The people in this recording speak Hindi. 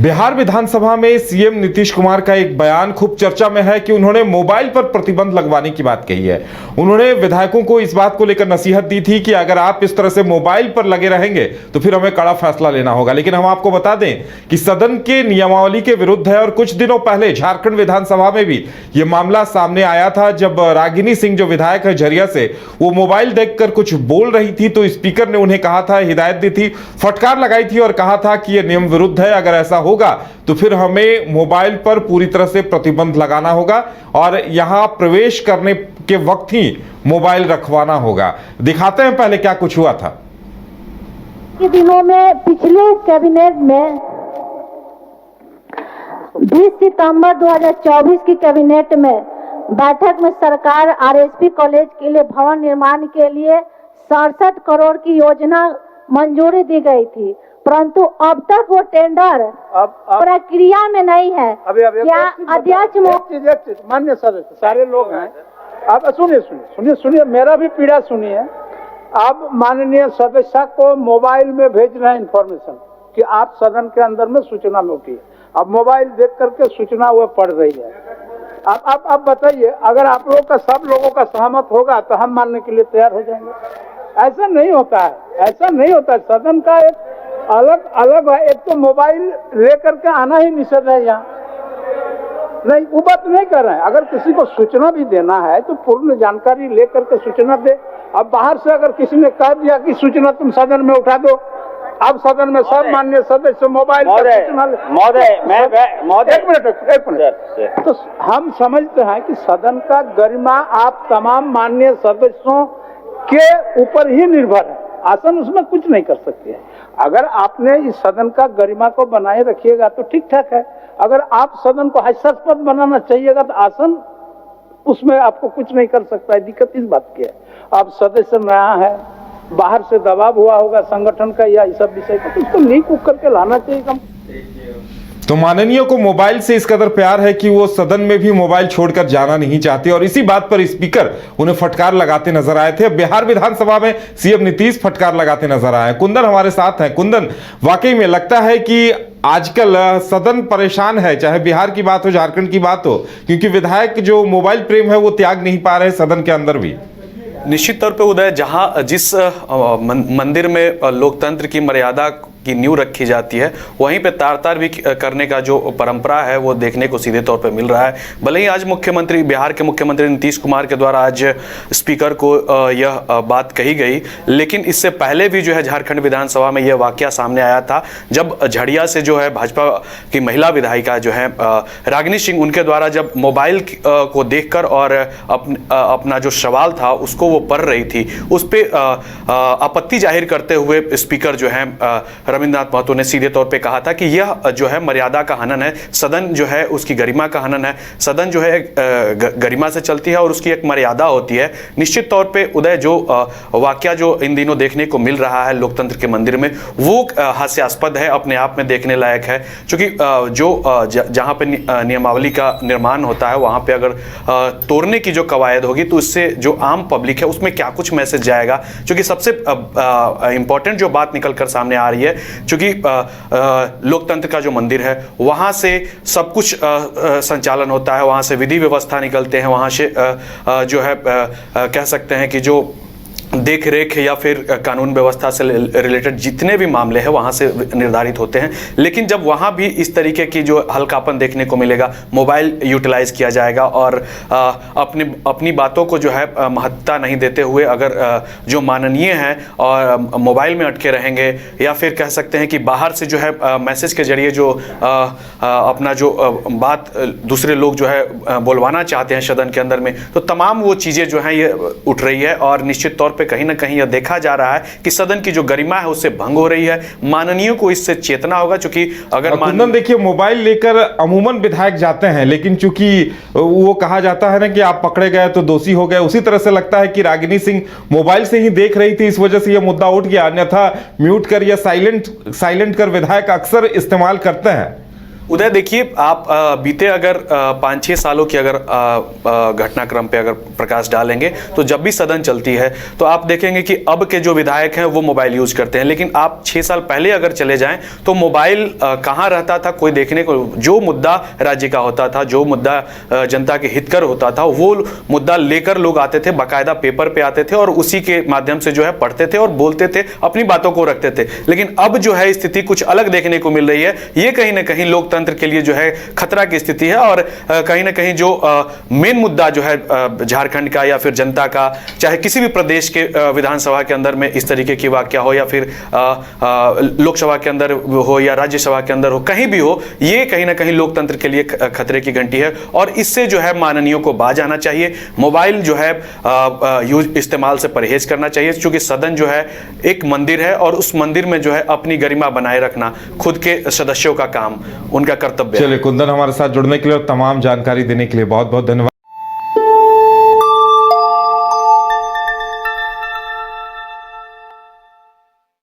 बिहार विधानसभा में सीएम नीतीश कुमार का एक बयान खूब चर्चा में है कि उन्होंने मोबाइल पर प्रतिबंध लगवाने की बात कही है। उन्होंने विधायकों को इस बात को लेकर नसीहत दी थी कि अगर आप इस तरह से मोबाइल पर लगे रहेंगे तो फिर हमें कड़ा फैसला लेना होगा। लेकिन हम आपको बता दें कि सदन के नियमावली के विरुद्ध है और कुछ दिनों पहले झारखंड विधानसभा में भी यह मामला सामने आया था, जब रागिनी सिंह जो विधायक है झरिया से, वो मोबाइल देखकर कुछ बोल रही थी तो स्पीकर ने उन्हें कहा था, हिदायत दी थी, फटकार लगाई थी और कहा था कि यह नियम विरुद्ध है, अगर ऐसा होगा तो फिर हमें मोबाइल पर पूरी तरह से प्रतिबंध लगाना होगा और यहां प्रवेश करने के वक्त ही मोबाइल रखवाना होगा। दिखाते हैं पहले क्या कुछ हुआ था। के दिनों में पिछले कैबिनेट में 20 सितंबर 2024 की कैबिनेट में बैठक में सरकार आरएसपी कॉलेज के लिए भवन निर्माण के लिए 67 करोड़ की योजना मंजूरी दी गई थी, परंतु अब तक वो टेंडर प्रक्रिया में नहीं है। क्या अध्यक्ष मान्य सदस्य सारे लोग हैं, आप सुनिए, मेरा भी पीड़ा सुनिए। अब माननीय सदस्य को मोबाइल में भेज रहे हैं इंफॉर्मेशन कि आप सदन के अंदर में सूचना में उठिए। अब मोबाइल देख करके सूचना वो पढ़ रही है। अब बताइए, अगर आप लोग का सब लोगों का सहमत होगा तो हम मानने के लिए तैयार हो जाएंगे। ऐसा नहीं होता है, ऐसा नहीं होता है। सदन का एक अलग है। एक तो मोबाइल लेकर के आना ही निषेध है यहाँ, नहीं वो बात नहीं कर रहे हैं। अगर किसी को सूचना भी देना है तो पूर्ण जानकारी लेकर के सूचना दे। अब बाहर से अगर किसी ने कह दिया कि सूचना तुम सदन में उठा दो, अब सदन में सब मान्य सदस्य मोबाइल एक मिनट, तो हम समझते हैं कि सदन का गरिमा आप तमाम मान्य सदस्यों के ऊपर ही निर्भर है। आसन उसमें कुछ नहीं कर सकते। अगर आपने इस सदन का गरिमा को बनाए रखिएगा तो ठीक ठाक है। अगर आप सदन को हास्यास्पद बनाना चाहिएगा तो आसन उसमें आपको कुछ नहीं कर सकता है। दिक्कत इस बात की है, आप सदस्य नया है, बाहर से दबाव हुआ होगा संगठन का या इस सब विषय का, तो उसको लीक उक करके लाना चाहिए कम। तो माननीय को मोबाइल से इस कदर प्यार है कि वो सदन में भी मोबाइल छोड़कर जाना नहीं चाहते और इसी बात पर स्पीकर उन्हें फटकार लगाते नजर आए थे। बिहार विधानसभा में सीएम नीतीश फटकार लगाते नजर आए। कुंदन हमारे साथ हैं। कुंदन, वाकई में लगता है कि आजकल सदन परेशान है, चाहे बिहार की बात हो, झारखंड की बात हो, क्योंकि विधायक जो मोबाइल प्रेम है वो त्याग नहीं पा रहे सदन के अंदर भी। निश्चित तौर पे उदय, जहां जिस मंदिर में लोकतंत्र की मर्यादा की नींव रखी जाती है, वहीं पे तार भी करने का जो परंपरा है वो देखने को सीधे तौर पे मिल रहा है। भले ही आज बिहार के मुख्यमंत्री नीतीश कुमार के द्वारा आज स्पीकर को यह बात कही गई, लेकिन इससे पहले भी जो है झारखंड विधानसभा में यह वाकया सामने आया था, जब झड़िया से जो है भाजपा की महिला विधायिका जो है रागिनी सिंह, उनके द्वारा जब मोबाइल को देखकर और अपना जो सवाल था उसको वो पढ़ रही थी, उस पर आपत्ति जाहिर करते हुए स्पीकर जो है रविंद्रनाथ महतो ने सीधे तौर पे कहा था कि यह जो है मर्यादा का हनन है, सदन जो है उसकी गरिमा का हनन है। सदन जो है गरिमा से चलती है और उसकी एक मर्यादा होती है। निश्चित तौर पे उदय, जो वाकया जो इन दिनों देखने को मिल रहा है लोकतंत्र के मंदिर में, वो हास्यास्पद है, अपने आप में देखने लायक है। क्योंकि जो जहां पे नियमावली का निर्माण होता है वहां पे अगर तोड़ने की जो कवायद होगी तो उससे जो आम पब्लिक है उसमें क्या कुछ मैसेज जाएगा। क्योंकि सबसे इंपॉर्टेंट जो बात निकल कर सामने आ रही है, क्योंकि लोकतंत्र का जो मंदिर है वहां से सब कुछ संचालन होता है, वहां से विधि व्यवस्था निकलते हैं, वहां से जो है कह सकते हैं कि जो देख रेख या फिर कानून व्यवस्था से रिलेटेड जितने भी मामले हैं वहां से निर्धारित होते हैं। लेकिन जब वहां भी इस तरीके की जो हल्कापन देखने को मिलेगा, मोबाइल यूटिलाइज किया जाएगा और अपनी बातों को जो है महत्ता नहीं देते हुए अगर जो माननीय हैं और मोबाइल में अटके रहेंगे, या फिर कह सकते हैं कि बाहर से जो है मैसेज के जरिए जो अपना जो बात दूसरे लोग जो है बोलवाना चाहते हैं सदन के अंदर में, तो तमाम वो चीज़ें जो हैं ये उठ रही है और निश्चित तौर पे कहीं ना कहीं यह देखा जा रहा है कि सदन की जो गरिमा है उससे भंग हो रही है। माननीयों को इससे चेतना होगा, क्योंकि अगर कुंदन देखिए, मोबाइल लेकर अमूमन विधायक जाते हैं, लेकिन चूंकि वो कहा जाता है ना कि आप पकड़े गए तो दोषी हो गए, उसी तरह से लगता है कि रागिनी सिंह मोबाइल से ही देख रही थी, इस वजह से यह मुद्दा उठ गया। अन्यथा म्यूट कर या साइलेंट कर विधायक अक्सर इस्तेमाल करते हैं। उदय देखिए, आप बीते अगर 5-6 सालों की अगर घटनाक्रम पे अगर प्रकाश डालेंगे तो जब भी सदन चलती है तो आप देखेंगे कि अब के जो विधायक हैं वो मोबाइल यूज करते हैं, लेकिन आप 6 साल पहले अगर चले जाएं तो मोबाइल कहाँ रहता था कोई देखने को। जो मुद्दा राज्य का होता था, जो मुद्दा जनता के हितकर होता था, वो मुद्दा लेकर लोग आते थे, बाकायदा पेपर पे आते थे और उसी के माध्यम से जो है पढ़ते थे और बोलते थे, अपनी बातों को रखते थे। लेकिन अब जो है स्थिति कुछ अलग देखने को मिल रही है। ये कहीं ना कहीं लोकतंत्र के लिए जो है खतरा की स्थिति है और कहीं ना कहीं जो मेन मुद्दा जो है झारखंड का या फिर जनता का, चाहे किसी भी प्रदेश के विधानसभा के अंदर में इस तरीके की वाकया हो या फिर लोकसभा के अंदर हो या राज्यसभा के अंदर हो, कहीं भी हो, ये कहीं ना कहीं लोकतंत्र के लिए खतरे की घंटी है और इससे जो है माननीयों को बाज आना चाहिए। मोबाइल जो है यूज इस्तेमाल से परहेज करना चाहिए, क्योंकि सदन जो है एक मंदिर है और उस मंदिर में जो है अपनी गरिमा बनाए रखना खुद के सदस्यों का काम, उनका कर्तव्य है। चलिए कुंदन, हमारे साथ जुड़ने के लिए और तमाम जानकारी देने के लिए बहुत बहुत धन्यवाद।